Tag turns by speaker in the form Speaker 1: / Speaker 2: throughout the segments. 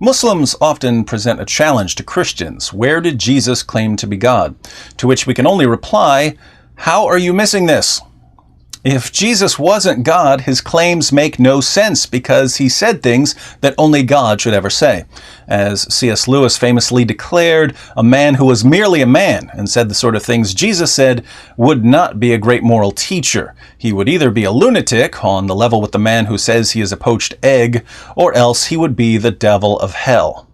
Speaker 1: Muslims often present a challenge to Christians. Where did Jesus claim to be God? To which we can only reply, how are you missing this? If Jesus wasn't God, his claims make no sense because he said things that only God should ever say. As C.S. Lewis famously declared, a man who was merely a man and said the sort of things Jesus said would not be a great moral teacher. He would either be a lunatic on the level with the man who says he is a poached egg, or else he would be the devil of hell.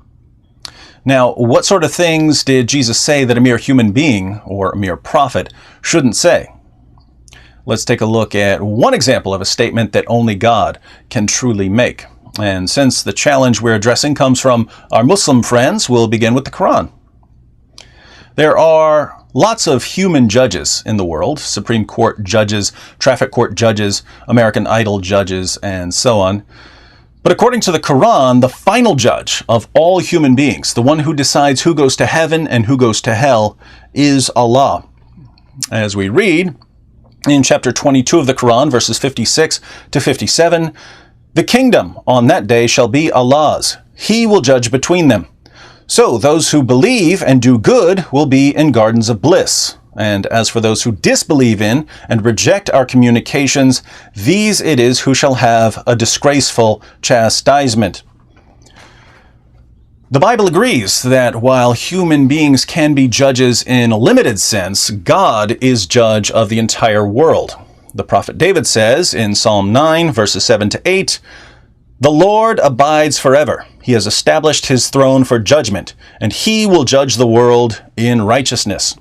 Speaker 1: Now, what sort of things did Jesus say that a mere human being, or a mere prophet, shouldn't say? Let's take a look at one example of a statement that only God can truly make. And since the challenge we're addressing comes from our Muslim friends, we'll begin with the Qur'an. There are lots of human judges in the world: Supreme Court judges, traffic court judges, American Idol judges, and so on. But according to the Qur'an, the final judge of all human beings, the one who decides who goes to heaven and who goes to hell, is Allah. As we read in chapter 22 of the Qur'an, verses 56 to 57, the kingdom on that day shall be Allah's. He will judge between them. So those who believe and do good will be in gardens of bliss. And as for those who disbelieve in and reject our communications, these it is who shall have a disgraceful chastisement. The Bible agrees that while human beings can be judges in a limited sense, God is judge of the entire world. The prophet David says in Psalm 9, verses 7 to 8, "The Lord abides forever. He has established his throne for judgment, and he will judge the world in righteousness."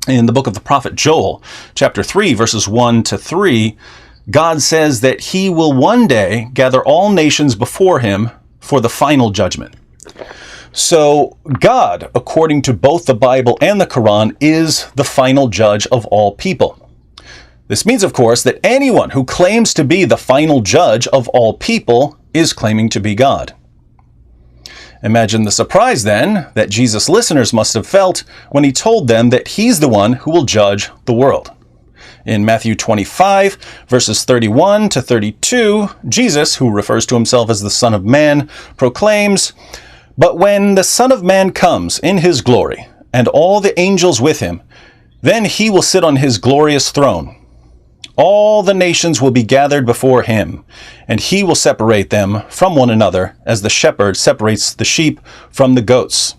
Speaker 1: In the book of the prophet Joel, chapter 3, verses 1 to 3, God says that he will one day gather all nations before him for the final judgment. So God, according to both the Bible and the Quran, is the final judge of all people. This means, of course, that anyone who claims to be the final judge of all people is claiming to be God. Imagine the surprise, then, that Jesus' listeners must have felt when he told them that he's the one who will judge the world. In Matthew 25, verses 31 to 32, Jesus, who refers to himself as the Son of Man, proclaims, "But when the Son of Man comes in his glory, and all the angels with him, then he will sit on his glorious throne. All the nations will be gathered before him, and he will separate them from one another as the shepherd separates the sheep from the goats."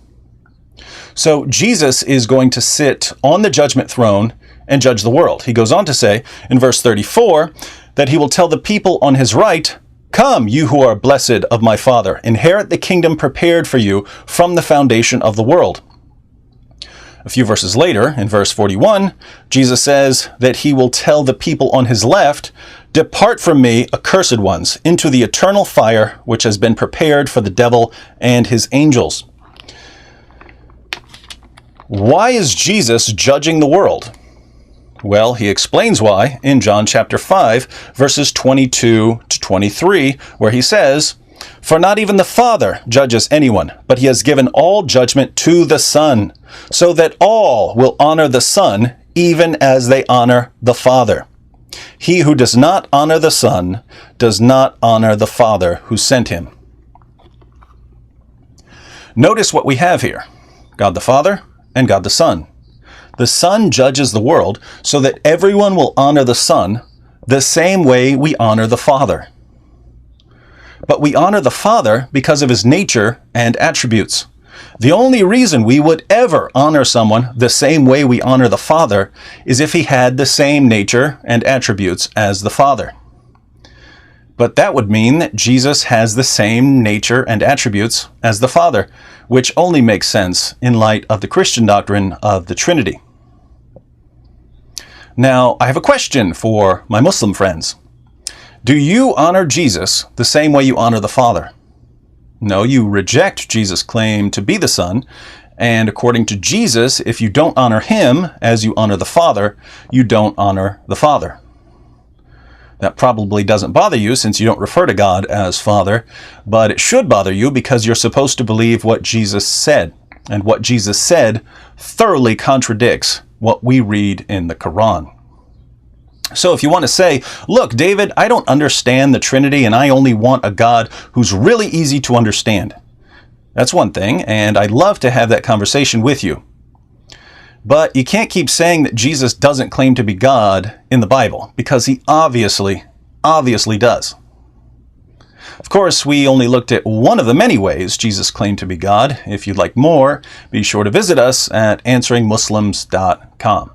Speaker 1: So Jesus is going to sit on the judgment throne and judge the world. He goes on to say in verse 34 that he will tell the people on his right, "Come, you who are blessed of my Father, inherit the kingdom prepared for you from the foundation of the world." A few verses later, in verse 41, Jesus says that he will tell the people on his left, "Depart from me, accursed ones, into the eternal fire which has been prepared for the devil and his angels." Why is Jesus judging the world? Well, he explains why in John chapter 5, verses 22 to 23, where he says, "For not even the Father judges anyone, but he has given all judgment to the Son, so that all will honor the Son, even as they honor the Father. He who does not honor the Son does not honor the Father who sent him." Notice what we have here: God the Father and God the Son. The Son judges the world so that everyone will honor the Son the same way we honor the Father. But we honor the Father because of his nature and attributes. The only reason we would ever honor someone the same way we honor the Father is if he had the same nature and attributes as the Father. But that would mean that Jesus has the same nature and attributes as the Father, which only makes sense in light of the Christian doctrine of the Trinity. Now, I have a question for my Muslim friends. Do you honor Jesus the same way you honor the Father? No, you reject Jesus' claim to be the Son, and according to Jesus, if you don't honor him as you honor the Father, you don't honor the Father. That probably doesn't bother you since you don't refer to God as Father, but it should bother you because you're supposed to believe what Jesus said, and what Jesus said thoroughly contradicts what we read in the Quran. So if you want to say, look, David, I don't understand the Trinity and I only want a God who's really easy to understand. That's one thing, and I'd love to have that conversation with you. But you can't keep saying that Jesus doesn't claim to be God in the Bible, because he obviously does. Of course, we only looked at one of the many ways Jesus claimed to be God. If you'd like more, be sure to visit us at answeringmuslims.com.